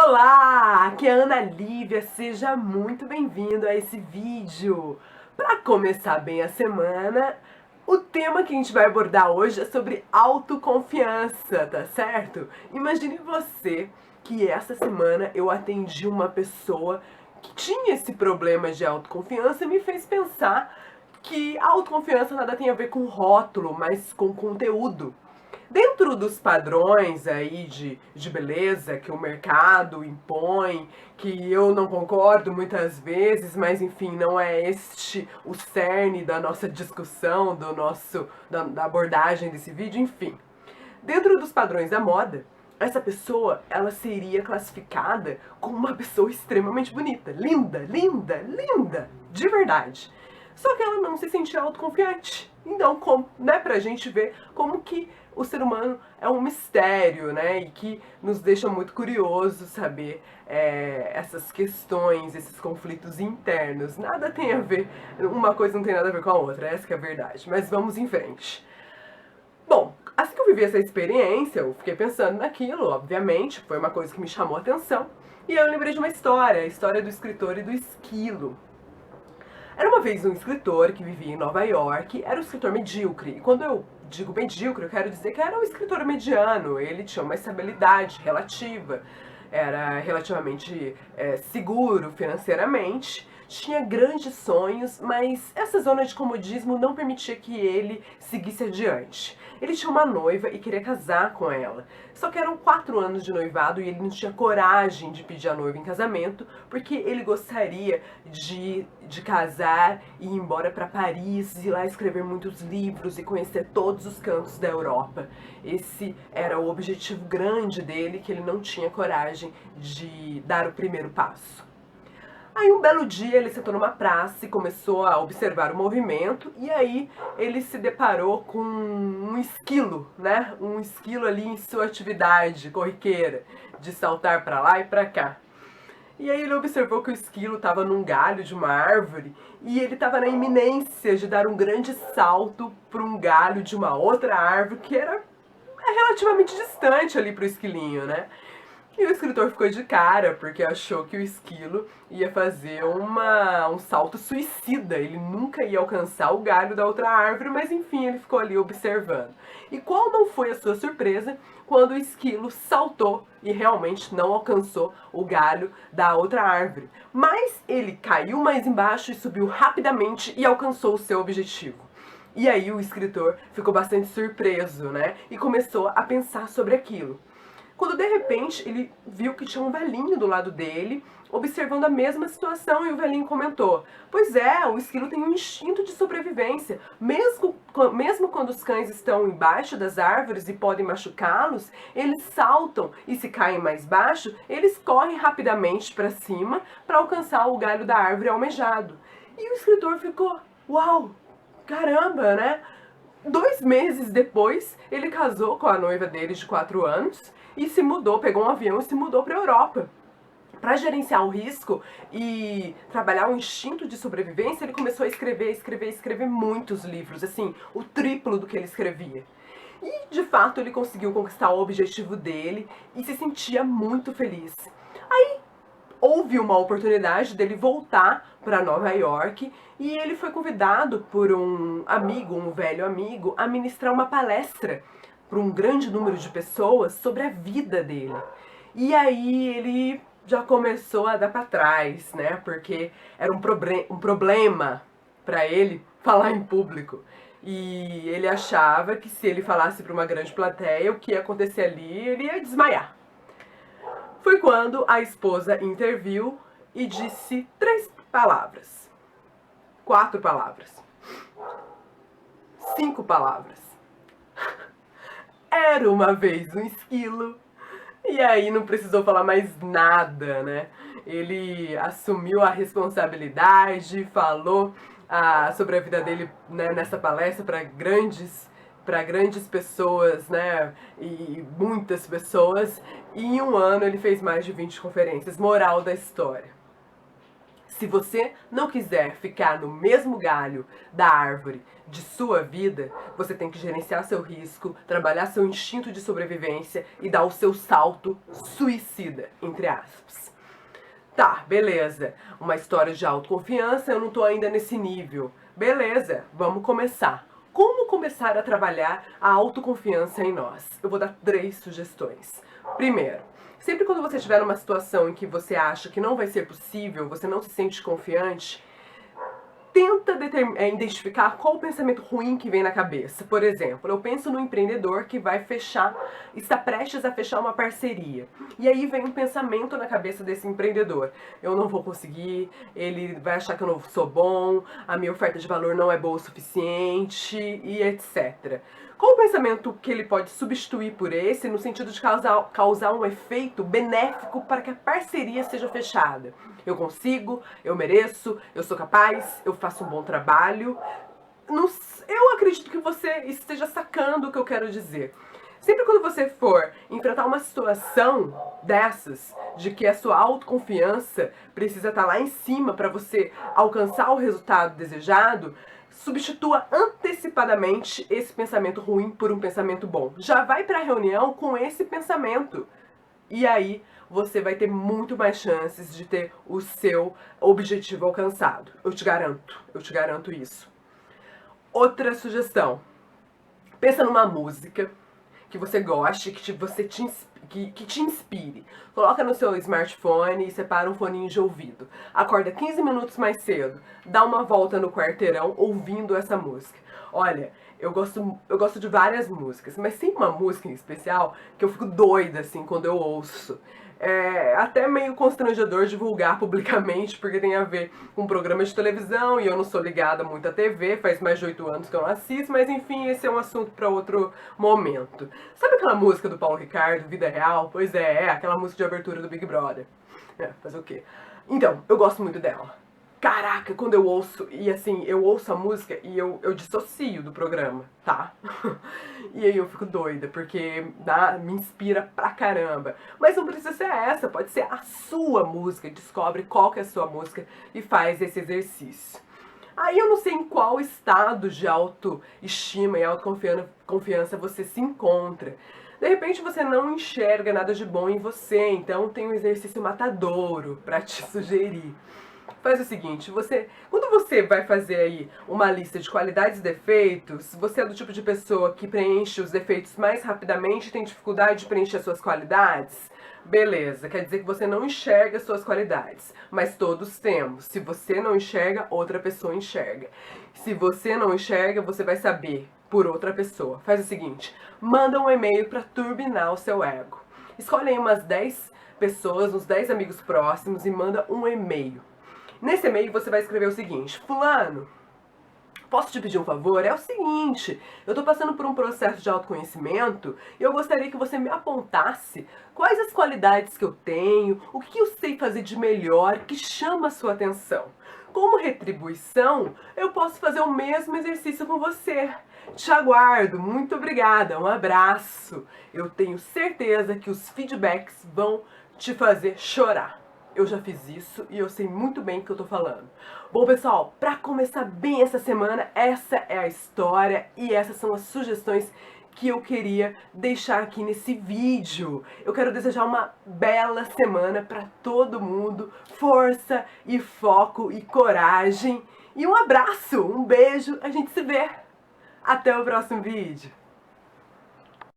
Olá, aqui é a Ana Lívia, seja muito bem-vindo a esse vídeo. Para começar bem a semana, o tema que a gente vai abordar hoje é sobre autoconfiança, tá certo? Imagine você que essa semana eu atendi uma pessoa que tinha esse problema de autoconfiança e me fez pensar que a autoconfiança nada tem a ver com rótulo, mas com conteúdo. Dentro dos padrões aí de beleza que o mercado impõe, que eu não concordo muitas vezes, mas enfim, não é este o cerne da nossa discussão, da abordagem desse vídeo, enfim. Dentro dos padrões da moda, essa pessoa, ela seria classificada como uma pessoa extremamente bonita, linda, linda, linda, de verdade. Só que ela não se sentia autoconfiante. Então, pra gente ver como que o ser humano é um mistério, né? E que nos deixa muito curioso saber essas questões, esses conflitos internos. Nada tem a ver, uma coisa não tem nada a ver com a outra, essa que é a verdade. Mas vamos em frente. Bom, assim que eu vivi essa experiência, eu fiquei pensando naquilo, obviamente, foi uma coisa que me chamou a atenção. E eu lembrei de uma história, a história do escritor e do esquilo. Era uma vez um escritor que vivia em Nova York, era um escritor medíocre. E quando eu digo medíocre, eu quero dizer que era um escritor mediano. Ele tinha uma estabilidade relativa, era relativamente seguro financeiramente, tinha grandes sonhos, mas essa zona de comodismo não permitia que ele seguisse adiante. Ele tinha uma noiva e queria casar com ela. Só que eram 4 anos de noivado e ele não tinha coragem de pedir a noiva em casamento, porque ele gostaria de casar e ir embora para Paris e lá escrever muitos livros e conhecer todos os cantos da Europa. Esse era o objetivo grande dele, que ele não tinha coragem de dar o primeiro passo. Aí um belo dia ele sentou numa praça e começou a observar o movimento, e aí ele se deparou com um esquilo, né? Um esquilo ali em sua atividade corriqueira, de saltar para lá e para cá. E aí ele observou que o esquilo estava num galho de uma árvore e ele estava na iminência de dar um grande salto para um galho de uma outra árvore que era relativamente distante ali para o esquilinho, né? E o escritor ficou de cara, porque achou que o esquilo ia fazer um salto suicida. Ele nunca ia alcançar o galho da outra árvore, mas enfim, ele ficou ali observando. E qual não foi a sua surpresa quando o esquilo saltou e realmente não alcançou o galho da outra árvore. Mas ele caiu mais embaixo e subiu rapidamente e alcançou o seu objetivo. E aí o escritor ficou bastante surpreso, né? E começou a pensar sobre aquilo. Quando de repente ele viu que tinha um velhinho do lado dele, observando a mesma situação, e o velhinho comentou: "Pois é, o esquilo tem um instinto de sobrevivência. Mesmo quando os cães estão embaixo das árvores e podem machucá-los, eles saltam e se caem mais baixo, eles correm rapidamente para cima para alcançar o galho da árvore almejado." E o escritor ficou: "Uau, caramba, né?" 2 meses depois, ele casou com a noiva dele de 4 anos e se mudou, pegou um avião e se mudou para a Europa. Para gerenciar o risco e trabalhar o instinto de sobrevivência, ele começou a escrever muitos livros, assim, o triplo do que ele escrevia. E, de fato, ele conseguiu conquistar o objetivo dele e se sentia muito feliz. Aí, houve uma oportunidade dele voltar para Nova York e ele foi convidado por um amigo, um velho amigo, a ministrar uma palestra para um grande número de pessoas sobre a vida dele. E aí ele já começou a dar para trás, né? Porque era um problema para ele falar em público. E ele achava que se ele falasse para uma grande plateia, o que ia acontecer ali, ele ia desmaiar. Foi quando a esposa interviu e disse 3 palavras, 4 palavras, 5 palavras. Era uma vez um esquilo. E aí não precisou falar mais nada, né? Ele assumiu a responsabilidade, falou sobre a vida dele, né, nessa palestra para grandes pessoas, né, e muitas pessoas, e em um ano ele fez mais de 20 conferências. Moral da história: Se você não quiser ficar no mesmo galho da árvore de sua vida, você tem que gerenciar seu risco, trabalhar seu instinto de sobrevivência e dar o seu salto suicida, entre aspas. Tá, beleza. Uma história de autoconfiança, eu não tô ainda nesse nível. Beleza, vamos começar. Como começar a trabalhar a autoconfiança em nós? Eu vou dar 3 sugestões. Primeiro, sempre quando você estiver numa situação em que você acha que não vai ser possível, você não se sente confiante, tenta identificar qual o pensamento ruim que vem na cabeça. Por exemplo, eu penso no empreendedor que vai está prestes a fechar uma parceria. E aí vem um pensamento na cabeça desse empreendedor. Eu não vou conseguir, ele vai achar que eu não sou bom, a minha oferta de valor não é boa o suficiente e etc. Qual o pensamento que ele pode substituir por esse no sentido de causar um efeito benéfico para que a parceria seja fechada? Eu consigo, eu mereço, eu sou capaz, eu faço um bom trabalho. Eu acredito que você esteja sacando o que eu quero dizer. Sempre quando você for enfrentar uma situação dessas, de que a sua autoconfiança precisa estar lá em cima para você alcançar o resultado desejado, substitua antecipadamente esse pensamento ruim por um pensamento bom. Já vai para a reunião com esse pensamento. E aí você vai ter muito mais chances de ter o seu objetivo alcançado. Eu te garanto isso. Outra sugestão. Pensa numa música que você goste, que te inspire. Coloca no seu smartphone e separa um foninho de ouvido. Acorda 15 minutos mais cedo, dá uma volta no quarteirão ouvindo essa música. Olha, eu gosto de várias músicas, mas tem uma música em especial que eu fico doida assim quando eu ouço. É até meio constrangedor divulgar publicamente, porque tem a ver com um programa de televisão e eu não sou ligada muito à TV, faz mais de 8 anos que eu não assisto, mas enfim, esse é um assunto para outro momento. Sabe aquela música do Paulo Ricardo, Vida Real? Pois é aquela música de abertura do Big Brother. Fazer o quê? Então, eu gosto muito dela. Caraca, quando eu ouço, e assim, eu ouço a música e eu dissocio do programa, tá? E aí eu fico doida, porque me inspira pra caramba. Mas não precisa ser essa, pode ser a sua música. Descobre qual que é a sua música e faz esse exercício. Aí eu não sei em qual estado de autoestima e autoconfiança você se encontra. De repente você não enxerga nada de bom em você, então tem um exercício matadouro pra te sugerir. Faz o seguinte, quando você vai fazer aí uma lista de qualidades e defeitos, você é do tipo de pessoa que preenche os defeitos mais rapidamente e tem dificuldade de preencher as suas qualidades? Beleza, quer dizer que você não enxerga as suas qualidades, mas todos temos. Se você não enxerga, outra pessoa enxerga. Se você não enxerga, você vai saber por outra pessoa. Faz o seguinte, manda um e-mail para turbinar o seu ego. Escolhe aí umas 10 pessoas, uns 10 amigos próximos e manda um e-mail. Nesse e-mail você vai escrever o seguinte: fulano, posso te pedir um favor? É o seguinte, eu tô passando por um processo de autoconhecimento e eu gostaria que você me apontasse quais as qualidades que eu tenho, o que eu sei fazer de melhor que chama a sua atenção. Como retribuição, eu posso fazer o mesmo exercício com você. Te aguardo, muito obrigada, um abraço. Eu tenho certeza que os feedbacks vão te fazer chorar. Eu já fiz isso e eu sei muito bem o que eu tô falando. Bom, pessoal, pra começar bem essa semana, essa é a história e essas são as sugestões que eu queria deixar aqui nesse vídeo. Eu quero desejar uma bela semana pra todo mundo, força e foco e coragem. E um abraço, um beijo, a gente se vê. Até o próximo vídeo.